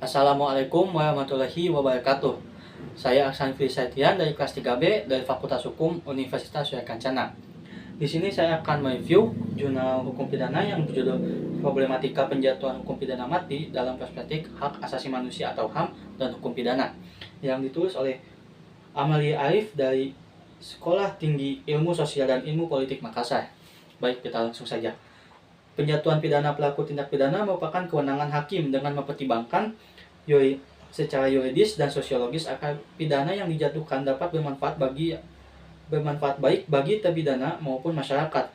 Assalamualaikum warahmatullahi wabarakatuh. Saya Aksan Filisatian dari kelas 3B dari Fakultas Hukum Universitas Surya Kencana. Di sini saya akan mereview jurnal hukum pidana yang berjudul Problematika Penjatuhan Hukum Pidana Mati dalam Perspektif Hak Asasi Manusia atau HAM dan Hukum Pidana, yang ditulis oleh Amalia Arif dari Sekolah Tinggi Ilmu Sosial dan Ilmu Politik Makassar. Baik, kita langsung saja. Penjatuhan pidana pelaku tindak pidana merupakan kewenangan hakim dengan mempertimbangkan secara yuridis dan sosiologis akan pidana yang dijatuhkan dapat bermanfaat baik bagi terpidana maupun masyarakat.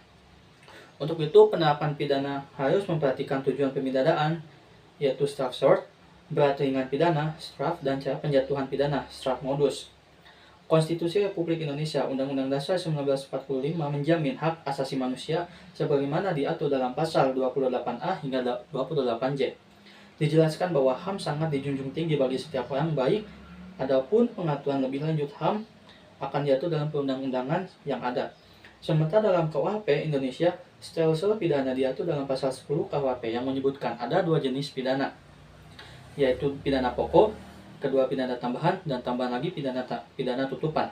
Untuk itu, penerapan pidana harus memperhatikan tujuan pemindanaan, yaitu straf short, berat ringan pidana, straf, dan cara penjatuhan pidana, straf modus. Konstitusi Republik Indonesia Undang-Undang Dasar 1945 menjamin hak asasi manusia sebagaimana diatur dalam pasal 28A hingga 28J. Dijelaskan bahwa HAM sangat dijunjung tinggi bagi setiap orang baik, adapun pengaturan lebih lanjut HAM akan diatur dalam perundang-undangan yang ada. Sementara dalam KUHP Indonesia, setelah pidana diatur dalam pasal 10 KUHP yang menyebutkan ada dua jenis pidana, yaitu pidana pokok, kedua pidana tambahan, dan tambahan lagi pidana tutupan.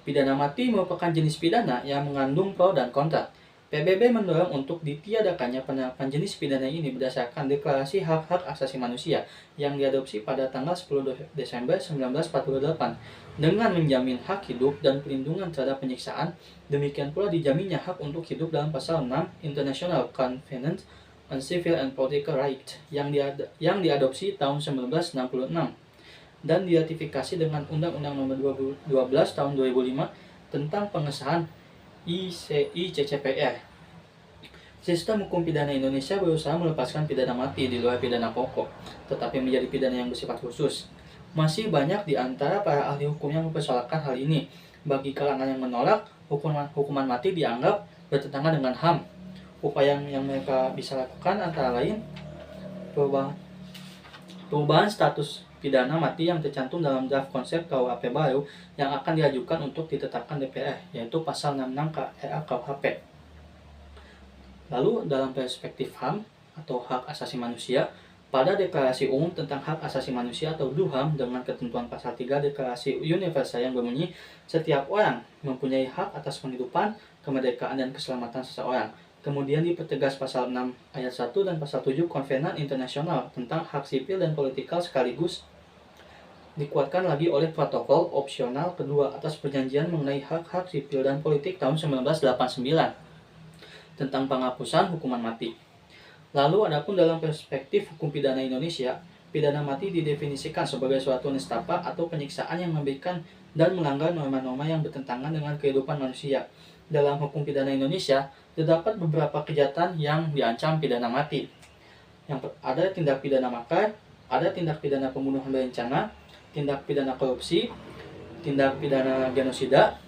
Pidana mati merupakan jenis pidana yang mengandung pro dan kontra. PBB mendorong untuk ditiadakannya penerapan jenis pidana ini berdasarkan Deklarasi Hak-Hak Asasi Manusia yang diadopsi pada tanggal 10 Desember 1948 dengan menjamin hak hidup dan perlindungan terhadap penyiksaan. Demikian pula dijaminnya hak untuk hidup dalam pasal 6 International Covenant on Civil and Political Rights yang diadopsi tahun 1966 dan diratifikasi dengan Undang-Undang Nomor 12 Tahun 2005 tentang pengesahan ICCPR. Sistem hukum pidana Indonesia berusaha melepaskan pidana mati di luar pidana pokok, tetapi menjadi pidana yang bersifat khusus. Masih banyak di antara para ahli hukum yang mempersoalkan hal ini. Bagi kalangan yang menolak, hukuman mati dianggap bertentangan dengan HAM. Upaya yang mereka bisa lakukan antara lain perubahan status pidana mati yang tercantum dalam draft konsep KUHP baru yang akan diajukan untuk ditetapkan DPR, yaitu pasal 66 RA KUHP. Lalu dalam perspektif HAM atau hak asasi manusia, pada Deklarasi Umum tentang Hak Asasi Manusia atau DUHAM dengan ketentuan pasal 3 Deklarasi Universal yang berbunyi setiap orang mempunyai hak atas penghidupan, kemerdekaan, dan keselamatan seseorang. Kemudian dipertegas pasal 6 ayat 1 dan pasal 7 Konvenan Internasional tentang hak sipil dan politikal sekaligus dikuatkan lagi oleh protokol opsional kedua atas perjanjian mengenai hak-hak sipil dan politik tahun 1989 tentang penghapusan hukuman mati. Lalu adapun dalam perspektif hukum pidana Indonesia, pidana mati didefinisikan sebagai suatu nestapa atau penyiksaan yang memberikan dan melanggar norma-norma yang bertentangan dengan kehidupan manusia. Dalam hukum pidana Indonesia, terdapat beberapa kejahatan yang diancam pidana mati. Yang ada tindak pidana makar, ada tindak pidana pembunuhan berencana, tindak pidana korupsi, tindak pidana genosida,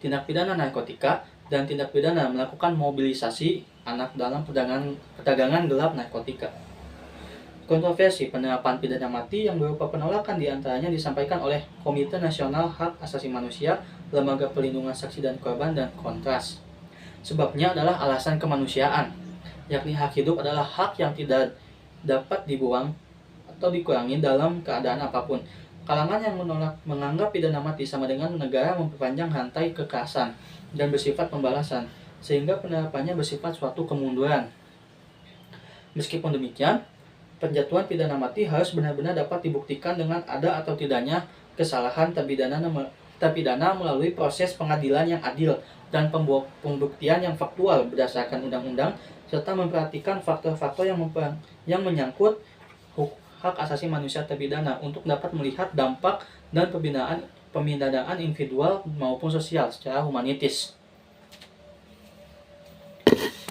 tindak pidana narkotika, dan tindak pidana melakukan mobilisasi anak dalam perdagangan gelap narkotika. Kontroversi penerapan pidana mati yang berupa penolakan diantaranya disampaikan oleh Komite Nasional Hak Asasi Manusia, Lembaga Perlindungan Saksi dan Korban, dan Kontras. Sebabnya adalah alasan kemanusiaan, yakni hak hidup adalah hak yang tidak dapat dibuang atau dikurangi dalam keadaan apapun. Kalangan yang menganggap pidana mati sama dengan negara memperpanjang rantai kekerasan dan bersifat pembalasan, sehingga penerapannya bersifat suatu kemunduran. Meskipun demikian, penjatuhan pidana mati harus benar-benar dapat dibuktikan dengan ada atau tidaknya kesalahan terpidana melalui proses pengadilan yang adil dan pembuktian yang faktual berdasarkan undang-undang, serta memperhatikan faktor-faktor yang menyangkut hak asasi manusia terpidana untuk dapat melihat dampak dan pemindanaan individual maupun sosial secara humanitis.